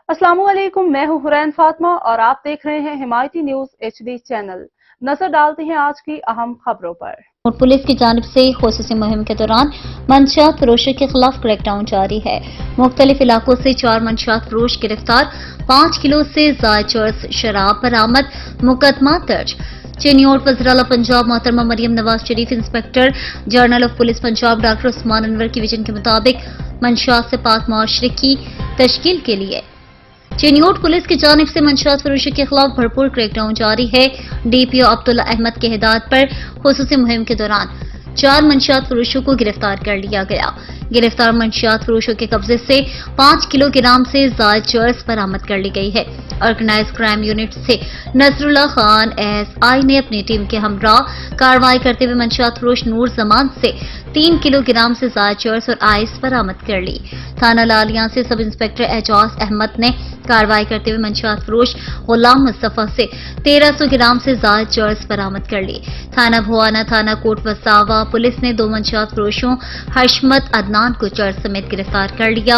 अस्सलाम वालेकुम, मैं हूं हुरैन फातिमा और आप देख रहे हैं हिमायती न्यूज HD चैनल। नजर डालते हैं आज की अहम खबरों पर। और पुलिस की जानिब से खुसूसी मुहिम के दौरान मंशियात फरोशों के खिलाफ क्रैकडाउन जारी है। मुख्तलिफ इलाकों से 4 मंशियात फरोश गिरफ्तार, 5 किलो से ज़ायद चर्स शराब बरामद, मुकदमा दर्ज। चिन्योट वज़ीर-ए-आला पंजाब मोहतरमा Maryam Nawaz Sharif inspector general of police Punjab doctor Usman Anwar की विजन के मुताबिक मंशियात से पाक मुआशरे की तश्कील के लिए चिन्योट पुलिस की जानिब से मंशियात फरोशी के खिलाफ भरपूर क्रैकडाउन जारी है। DPO अब्दुल्ला अहमद की हिदायत पर खुसूसी मुहिम के दौरान 4 मंशियात फरोशों को गिरफ्तार कर लिया गया। गिरफ्तार मंशियात फरोशों के कब्जे से 5 किलोग्राम से ज़ायद चर्स बरामद कर ली गई है। ऑर्गेनाइज क्राइम यूनिट से नसरुल्लाह खान SI ने अपनी टीम के हमराह कार्रवाई करते हुए मंशियात फरोश नूर जमान से 3 किलोग्राम से ज़ायद चर्स और आइस बरामद कर ली। थाना लालिया से सब इंस्पेक्टर एजाज अहमद ने कार्रवाई करते हुए मंशियात फरोश गुलाम मुस्तफा से 1300 ग्राम से ज़ायद चर्स बरामद कर ली। थाना भुआना, थाना कोट वसावा पुलिस ने 2 मंशियात फरोशों हशमत अदनान को चर्स समेत गिरफ्तार कर लिया।